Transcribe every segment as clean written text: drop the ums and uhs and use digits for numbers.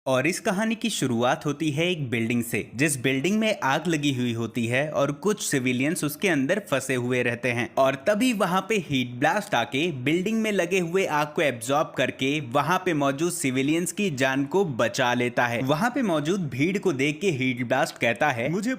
और इस कहानी की शुरुआत होती है एक बिल्डिंग से, जिस बिल्डिंग में आग लगी हुई होती है और कुछ सिविलियंस उसके अंदर फंसे हुए रहते हैं। और तभी वहां पे हीट ब्लास्ट आके बिल्डिंग में लगे हुए आग को एब्जॉर्ब करके वहां पे मौजूद सिविलियंस की जान को बचा लेता है। वहां पे मौजूद भीड़ को देख के हीट ब्लास्ट कहता है, मुझे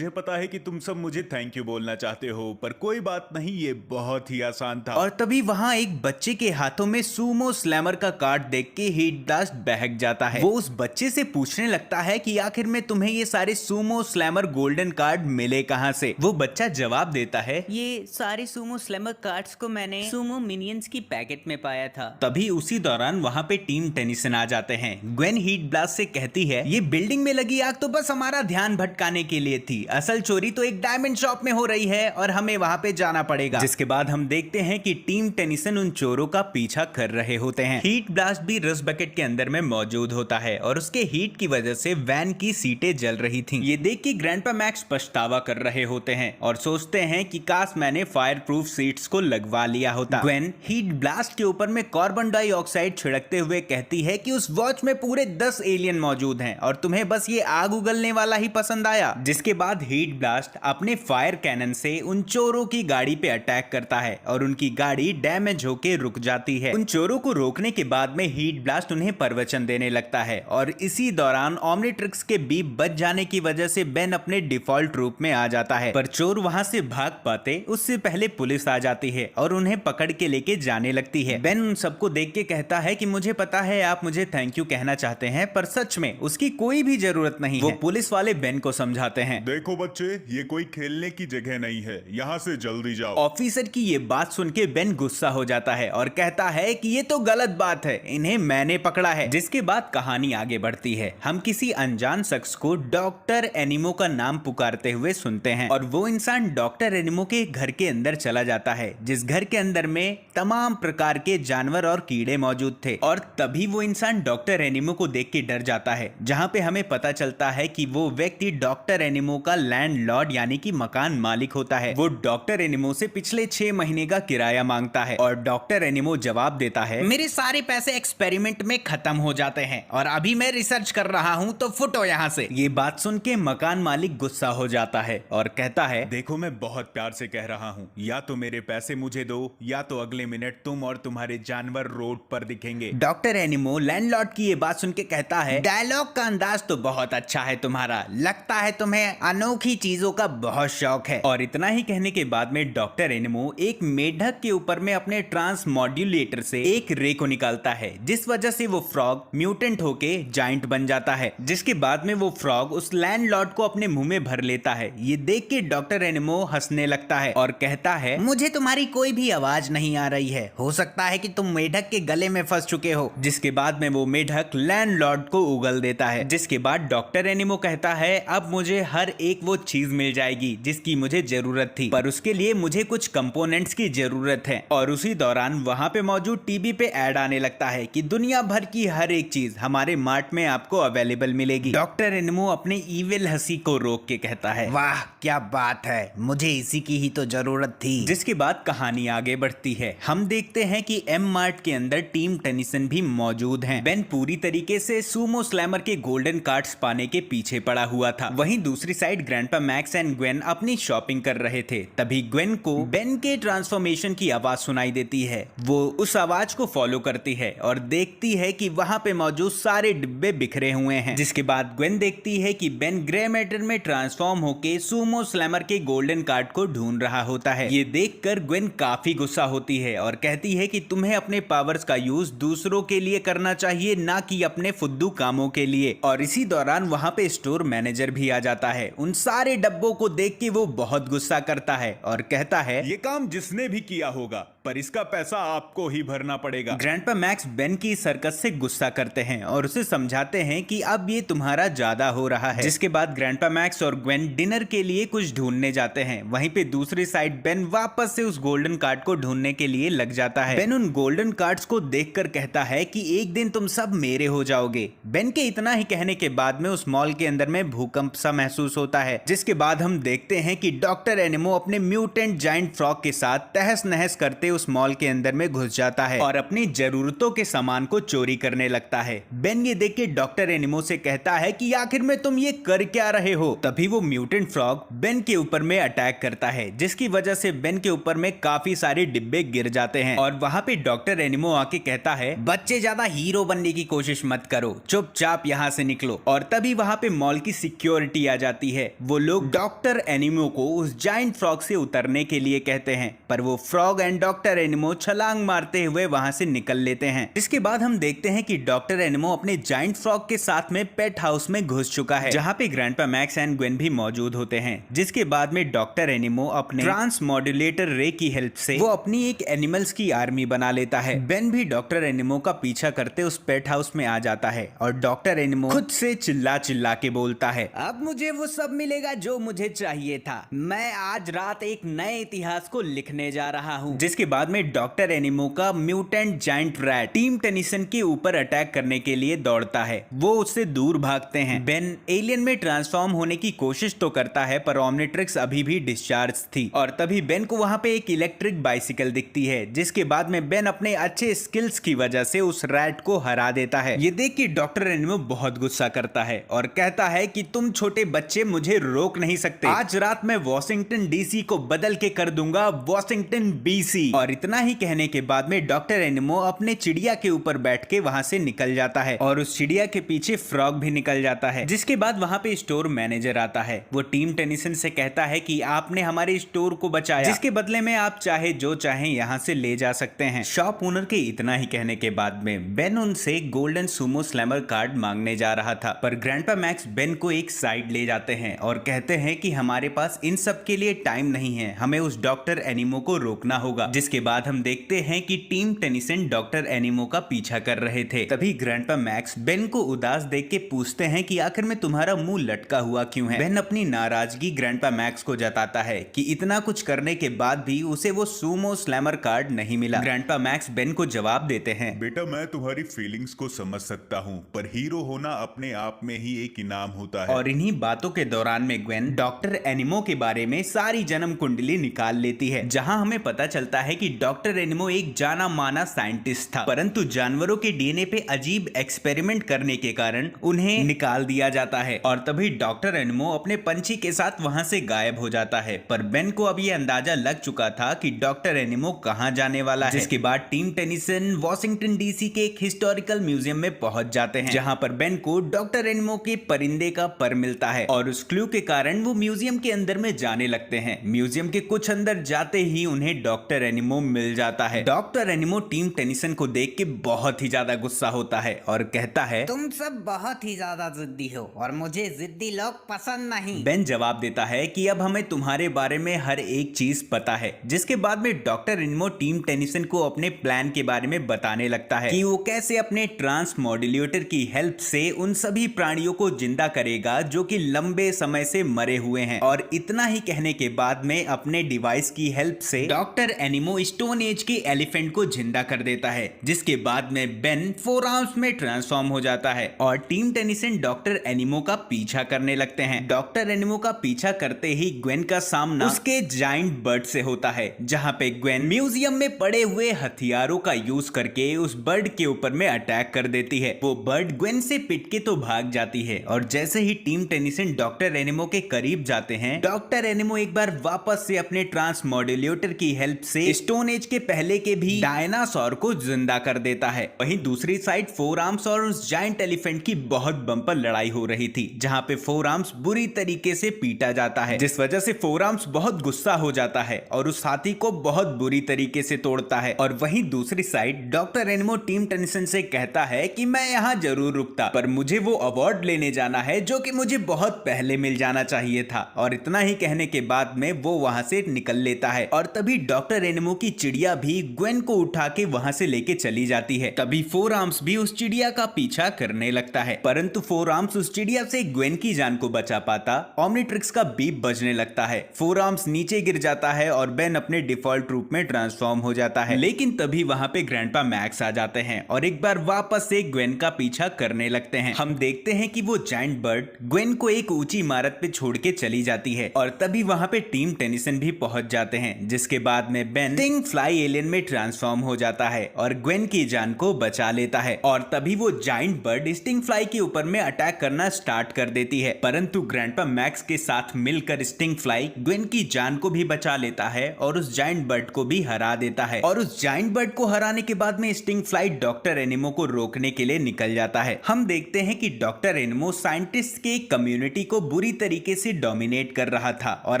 पता है कि तुम सब मुझे थैंक यू बोलना चाहते हो, पर कोई बात नहीं, ये बहुत ही आसान था। और तभी वहां एक बच्चे के हाथों में सूमो स्लैमर का कार्ड देख के हीट ब्लास्ट बहक जाता है। वो उस बच्चे से पूछने लगता है कि आखिर में तुम्हें ये सारे सूमो स्लैमर गोल्डन कार्ड मिले कहां से। वो बच्चा जवाब देता है, ये सारे सूमो स्लैमर कार्ड्स को मैंने सूमो मिनियंस की पैकेट में पाया था। तभी उसी दौरान वहां पे टीम टेनिसन आ जाते हैं। ग्वेन हीट ब्लास्ट से कहती है, ये बिल्डिंग में लगी आग तो बस हमारा ध्यान भटकाने के लिए थी, असल चोरी तो एक डायमंड शॉप में हो रही है और हमें वहां पे जाना पड़ेगा। जिसके बाद हम देखते हैं कि टीम टेनिसन उन चोरों का पीछा कर रहे होते हैं। हीट ब्लास्ट भी रस बकेट के अंदर में मौजूद होता है और उसके हीट की वजह से वैन की सीटें जल रही थीं। ये देख के ग्रैंडपा मैक्स पछतावा कर रहे होते हैं और सोचते हैं कि काश मैंने फायर प्रूफ सीट्स को लगवा लिया होता। ग्वेन हीट ब्लास्ट के ऊपर में कार्बन डाइऑक्साइड छिड़कते हुए कहती है कि उस वॉच में पूरे 10 एलियन मौजूद हैं और तुम्हें बस ये आग उगलने वाला ही पसंद आया। जिसके बाद हीट ब्लास्ट अपने फायर कैनन से उन चोरों की गाड़ी पे अटैक करता है और उनकी गाड़ी डैमेज होके रुक जाती है। उन चोरों को रोकने के बाद में हीट ब्लास्ट उन्हें प्रवचन देने लगता है और इसी दौरान ओमनिट्रिक्स के बीप बच जाने की वजह से बेन अपने डिफॉल्ट रूप में आ जाता है। पर चोर वहां से भाग पाते उससे पहले पुलिस आ जाती है और उन्हें पकड़ के लेके जाने लगती है। बेन उन सबको देख के कहता है कि मुझे पता है आप मुझे थैंक यू कहना चाहते हैं, पर सच में उसकी कोई भी जरूरत नहीं है। वो पुलिस वाले बेन को समझाते हैं, देखो बच्चे, ये कोई खेलने की जगह नहीं है, यहाँ से जल्दी जाओ। ऑफिसर की ये बात सुन के बेन गुस्सा हो जाता है और कहता है कि ये तो गलत बात है, इन्हें मैंने पकड़ा है। जिसके बाद कहानी आगे बढ़ती है। हम किसी अनजान शख्स को डॉक्टर एनिमो का नाम पुकारते हुए सुनते हैं और वो इंसान डॉक्टर एनिमो के घर के अंदर चला जाता है, जिस घर के अंदर में तमाम प्रकार के जानवर और कीड़े मौजूद थे। और तभी वो इंसान डॉक्टर एनिमो को देख के डर जाता है, जहां पे हमें पता चलता है कि वो व्यक्ति डॉक्टर एनिमो का लैंडलॉर्ड यानी कि मकान मालिक होता है। वो डॉक्टर एनिमो से पिछले 6 महीने का किराया मांगता है और डॉक्टर एनिमो जवाब देता है, मेरे सारे पैसे एक्सपेरिमेंट में खत्म हो जाते हैं और अभी मैं रिसर्च कर रहा हूं, तो फुटो यहाँ से। ये बात सुन के मकान मालिक गुस्सा हो जाता है और कहता है, देखो, मैं बहुत प्यार से कह रहा हूँ, या तो मेरे पैसे मुझे दो या तो अगले मिनट तुम और तुम्हारे जानवर रोड पर दिखेंगे। डॉक्टर एनिमो लैंडलॉर्ड की ये बात सुन के कहता है, डायलॉग का अंदाज तो बहुत अच्छा है तुम्हारा, लगता है तुम्हें अनोखी चीजों का बहुत शौक है। और इतना ही कहने के बाद में डॉक्टर एनिमो एक मेढक के ऊपर में अपने ट्रांस मॉड्यूलेटर से एक रे को निकालता है, जिस वजह से वो फ्रॉग म्यूटेंट होके जाइंट बन जाता है। जिसके बाद में वो फ्रॉग उस लैंडलॉर्ड को अपने मुंह में भर लेता है। ये देख के डॉक्टर एनिमो हंसने लगता है और कहता है, मुझे तुम्हारी कोई भी आवाज नहीं आ रही है, हो सकता है कि तुम मेढक के गले में फंस चुके हो। जिसके बाद में वो मेढक लैंडलॉर्ड को उगल देता है। जिसके बाद डॉक्टर एनिमो कहता है, अब मुझे हर एक वो चीज मिल जाएगी जिसकी मुझे जरूरत थी, पर उसके लिए मुझे कुछ कंपोनेंट्स की जरूरत है। और उसी दौरान वहां पे मौजूद टीवी पे ऐड आने लगता है कि दुनिया भर की हर एक चीज हमारे मार्ट में आपको अवेलेबल मिलेगी। डॉक्टर एनिमो अपने ईविल हंसी को रोक के कहता है, वाह क्या बात है, मुझे इसी की ही तो जरूरत थी। जिसके बाद कहानी आगे बढ़ती है। हम देखते हैं कि एम मार्ट के अंदर टीम टेनिसन भी मौजूद हैं। बेन पूरी तरीके से सूमो स्लैमर के गोल्डन कार्ड्स पाने के पीछे पड़ा हुआ था। वहीं दूसरी side grandpa max and Gwen अपनी शॉपिंग कर रहे थे। तभी ग्वेन को बेन के ट्रांसफॉर्मेशन की आवाज सुनाई देती है। वो उस आवाज को फॉलो करती है और देखती है कि वहां पे मौजूद सारे डिब्बे बिखरे हुए हैं। जिसके बाद ग्वेन देखती है कि बेन ग्रे मैटर में ट्रांसफॉर्म होके सूमो स्लैमर के गोल्डन कार्ड को ढूंढ रहा होता है। ये देखकर ग्वेन काफी गुस्सा होती है और कहती है कि तुम्हें अपने पावर्स का यूज दूसरों के लिए करना चाहिए, ना कि अपने फुद्दू कामों के लिए। और इसी दौरान वहां पे स्टोर मैनेजर भी आ जाता है। उन सारे डब्बों को देख के वो बहुत गुस्सा करता है और कहता है, ये काम जिसने भी किया होगा, पर इसका पैसा आपको ही भरना पड़ेगा। ग्रैंडपा मैक्स बेन की सर्कस से गुस्सा करते हैं और उसे समझाते हैं कि अब ये तुम्हारा ज्यादा हो रहा है। जिसके बाद ग्रैंडपा मैक्स और ग्वेन डिनर के लिए कुछ ढूंढने जाते हैं। वहीं पे दूसरी साइड बेन वापस से उस गोल्डन कार्ड को ढूंढने के लिए लग जाता है। बेन उन गोल्डन कार्ड्स को देखकर कहता है कि एक दिन तुम सब मेरे हो जाओगे। बेन के इतना ही कहने के बाद में उस मॉल के अंदर में भूकंप सा महसूस होता है। जिसके बाद हम देखते हैं कि डॉक्टर एनिमो अपने म्यूटेंट जाइंट फ्रॉग के साथ तहस नहस करते उस मॉल के अंदर में घुस जाता है और अपनी जरूरतों के सामान को चोरी करने लगता है। बेन ये देख के डॉक्टर एनिमो से कहता है कि आखिर में तुम ये कर क्या रहे हो। तभी वो म्यूटेंट फ्रॉग बेन के ऊपर में अटैक करता है, जिसकी वजह से बेन के ऊपर में काफी सारे डिब्बे गिर जाते हैं और वहां पे डॉक्टर एनिमो आके कहता है, बच्चे ज्यादा हीरो बनने की कोशिश मत करो, चुपचाप यहाँ से निकलो। और तभी वहां पे मॉल की सिक्योरिटी आ जाती है। वो लोग डॉक्टर एनिमो को उस जायंट फ्रॉग से उतरने के लिए कहते हैं, पर वो फ्रॉग एंड डॉक्टर एनिमो छलांग मारते हुए वहां से निकल लेते हैं। इसके बाद हम देखते हैं कि डॉक्टर एनिमो अपने जायंट फ्रॉग के साथ में पेट हाउस में घुस चुका है, जहां पे ग्रैंडपा मैक्स एंड ग्वेन भी मौजूद होते हैं। जिसके बाद में डॉक्टर एनिमो अपने ट्रांस मॉड्यूलेटर रे की हेल्प से वो अपनी एक एनिमल्स की आर्मी बना लेता है। बेन भी डॉक्टर एनिमो का पीछा करते उस पेट हाउस में आ जाता है और डॉक्टर एनिमो खुद से चिल्ला चिल्ला के बोलता है, अब मुझे वो सब मिलेगा जो मुझे चाहिए था। मैं आज रात एक नए इतिहास को लिखने जा रहा हूँ। जिसके बाद में डॉक्टर एनिमो का mutant giant rat team Tennyson के ऊपर अटैक करने के लिए दौड़ता है। वो उससे दूर भागते हैं। बेन एलियन में ट्रांसफॉर्म होने की कोशिश तो करता है, पर ओमनिट्रिक्स अभी भी डिस्चार्ज थी। और तभी बेन को वहां पे एक इलेक्ट्रिक बाइसिकल दिखती है, जिसके बाद में बेन अपने अच्छे स्किल्स की वजह से उस रैट को हरा देता है। ये देख के डॉक्टर एनिमो बहुत गुस्सा करता है और कहता है कि तुम छोटे बच्चे मुझे रोक नहीं सकते। आज रात मैं वॉशिंगटन डीसी को बदल के कर दूंगा वॉशिंगटन बीसी। और इतना ही कहने के बाद में डॉक्टर एनिमो अपने चिड़िया के ऊपर बैठ के वहां से निकल जाता है और उस चिड़िया के पीछे फ्रॉग भी निकल जाता है। जिसके बाद वहां पे स्टोर मैनेजर आता है। वो टीम टेनिसन से कहता है कि आपने हमारे स्टोर को बचाया, जिसके बदले में आप चाहे जो चाहे यहाँ से ले जा सकते हैं। शॉप ओनर के इतना ही कहने के बाद में बेन उनसे गोल्डन सुमो स्लैमर कार्ड मांगने जा रहा था, पर ग्रैंडपा मैक्स बेन को एक साइड ले जाते हैं और कहते हैं कि हमारे पास इन सब के लिए टाइम नहीं है, हमें उस डॉक्टर एनिमो को रोकना होगा। जिसके बाद हम देखते हैं कि टीम टेनिसन डॉक्टर एनिमो का पीछा कर रहे थे। तभी ग्रैंडपा मैक्स बेन को उदास देख के पूछते हैं कि आखिर में तुम्हारा मुंह लटका हुआ क्यों है। बेन अपनी नाराजगी ग्रैंडपा मैक्स को जताता है कि इतना कुछ करने के बाद भी उसे वो सुमो स्लैमर कार्ड नहीं मिला। ग्रैंडपा मैक्स बेन को जवाब देते हैं, बेटा मैं तुम्हारी फीलिंग्स को समझ सकता हूँ, पर हीरो होना अपने आप में ही एक इनाम होता है। और इन्हीं बातों के दौरान में ग्वेन डॉक्टर एनिमो के बारे में सारी जन्म कुंडली निकाल लेती है, जहां हमें पता चलता है कि डॉक्टर एनिमो एक जाना माना साइंटिस्ट था, परंतु जानवरों के डीएनए पे अजीब एक्सपेरिमेंट करने के कारण उन्हें निकाल दिया जाता है। और तभी डॉक्टर एनिमो अपने पंछी के साथ वहां से गायब हो जाता है। पर बेन को अब ये अंदाजा लग चुका था कि डॉक्टर एनिमो कहां जाने वाला है। जिसके बाद टीम टेनिसन वॉशिंगटन डीसी के एक हिस्टोरिकल म्यूजियम में पहुंच जाते हैं, जहां पर बेन को डॉक्टर एनिमो के परिंदे का पर मिलता है और उस क्लू के कारण वो म्यूजियम के अंदर में जाने लगते हैं। म्यूजियम के कुछ अंदर जाते ही उन्हें डॉक्टर एनिमो मिल जाता है। डॉक्टर एनिमो टीम टेनिसन को देख के बहुत ही ज्यादा गुस्सा होता है और कहता है, तुम सब बहुत ही ज्यादा जिद्दी हो और मुझे जिद्दी लोग पसंद नहीं। बेन जवाब देता है कि अब हमें तुम्हारे बारे में हर एक चीज पता है। जिसके बाद में डॉक्टर एनिमो टीम टेनिसन को अपने प्लान के बारे में बताने लगता है कि वो कैसे अपने ट्रांस मॉड्यूलेटर की हेल्प से उन सभी प्राणियों को जिंदा करेगा जो कि लंबे समय से मरे हुए हैं। और इतना ही कहने के बाद में अपने डिवाइस की हेल्प से डॉक्टर एनिमो स्टोन एज के एलिफेंट को जिंदा कर देता है। जिसके बाद में बेन 4 आर्म्स में ट्रांसफॉर्म हो जाता है और टीम टेनिसन डॉक्टर एनिमो का पीछा करने लगते हैं। डॉक्टर एनिमो का पीछा करते ही ग्वेन का सामना उसके जायंट बर्ड से होता है, जहां पे ग्वेन म्यूजियम में पड़े हुए हथियारों का यूज करके उस बर्ड के ऊपर में अटैक कर देती है। वो बर्ड ग्वेन से पिट के तो भाग जाती है और जैसे ही टीम टेनिसन डॉक्टर एनिमो के करीब जाते हैं, डॉक्टर एनिमो एक बार वापस से अपने ट्रांस मॉड्यूलेटर की हेल्प से स्टोन एज के पहले के भी डायनासोर को जिंदा कर देता है। वहीं दूसरी साइड 4 आर्म्स और उस जायंट एलिफेंट की बहुत बम्पर लड़ाई हो रही थी, जहां पे 4 आर्म्स बुरी तरीके से पीटा जाता है, जिस वजह से 4 आर्म्स बहुत गुस्सा हो जाता है और उस हाथी को बहुत बुरी तरीके से तोड़ता है। और वहीं दूसरी साइड डॉक्टर एनिमो टीम टेनिसन से कहता है कि मैं यहाँ जरूर रुकता, पर मुझे वो अवार्ड लेने जाना है जो कि मुझे बहुत पहले मिल जाना चाहिए था। और इतना ही कहने के बाद में वो वहां से निकल लेता है और तभी डॉक्टर एनिमो की चिड़िया भी ग्वेन को उठा के वहां से लेके चली जाती है। तभी 4 आर्म्स भी उस चिड़िया का पीछा करने लगता है, परंतु 4 आर्म्स उस चिड़िया से ग्वेन की जान को बचा पाता। ओमनिट्रिक्स का बीप बजने लगता है, 4 आर्म्स नीचे गिर जाता है और बेन अपने डिफॉल्ट रूप में ट्रांसफॉर्म हो जाता है। लेकिन तभी वहां पे ग्रैंडपा मैक्स आ जाते हैं और एक बार वापस से ग्वेन का पीछा करने लगते हैं। हम देखते हैं कि वो जायंट बर्ड ग्वेन को एक ऊंची इमारत पे छोड़ के चली जाती है और तभी वहां पे टीम टेनिसन भी पहुंच जाते हैं। जिसके बाद में बेन स्टिंग फ्लाई एलियन में ट्रांसफॉर्म हो जाता है और ग्वेन की जान को बचा लेता है। और तभी वो जाइंट बर्ड स्टिंग फ्लाई के ऊपर में अटैक करना स्टार्ट कर देती है, परंतु ग्रैंडपा मैक्स के साथ मिलकर स्टिंग फ्लाई ग्वेन की जान को भी बचा लेता है और उस जाइंट बर्ड को भी हरा देता है। और उस जाइंट बर्ड को हराने के बाद में स्टिंग फ्लाई डॉक्टर एनिमो को रोकने के लिए निकल जाता है। हम देखते हैं कि डॉक्टर एनिमो साइंटिस्ट के कम्युनिटी को बुरी तरीके से डोमिनेट कर रहा था और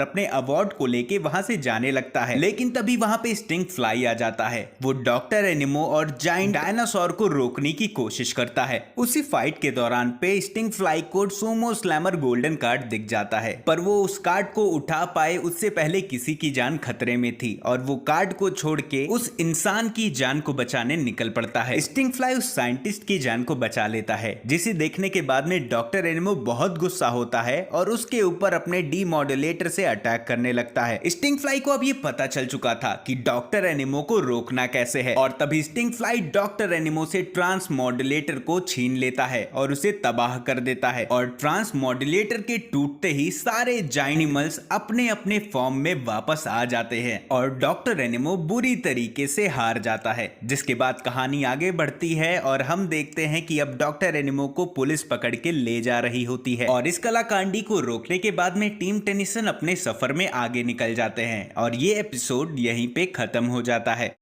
अपने अवार्ड को लेके वहां से जाने लगता है, लेकिन तभी वहां पे स्टिंग फ्लाई आ जाता है। वो डॉक्टर एनिमो और जाइंट डायनासोर को रोकने की कोशिश करता है। उसी फाइट के दौरान पे स्टिंग फ्लाई को सुमो स्लैमर गोल्डन कार्ड दिख जाता है, पर वो उस कार्ड को उठा पाए उससे पहले किसी की जान खतरे में थी और वो कार्ड को छोड़ के उस इंसान की जान को बचाने निकल पड़ता है। स्टिंग फ्लाई उस साइंटिस्ट की जान को बचा लेता है, जिसे देखने के बाद में डॉक्टर एनिमो बहुत गुस्सा होता है और उसके ऊपर अपने डीमॉड्यूलेटर से अटैक करने लगता है। स्टिंग फ्लाई को अब ये पता चल चुका था कि डॉक्टर एनिमो को रोकना कैसे है और तभी स्टिंग फ्लाई डॉक्टर एनिमो से ट्रांसमॉड्यूलेटर को छीन लेता है और उसे तबाह कर देता है। और ट्रांसमॉड्यूलेटर के टूटते ही सारे जाइनिमल्स अपने अपने फॉर्म में वापस आ जाते हैं और डॉक्टर एनिमो बुरी तरीके से हार जाता है। जिसके बाद कहानी आगे बढ़ती है और हम देखते हैं कि अब डॉक्टर एनिमो को पुलिस पकड़ के ले जा रही होती है और इस कलाकांडी को रोकने के बाद में टीम टेनिसन अपने सफर में आगे निकल जाते हैं और ये एपिसोड यहीं पे खत्म हो जाता है।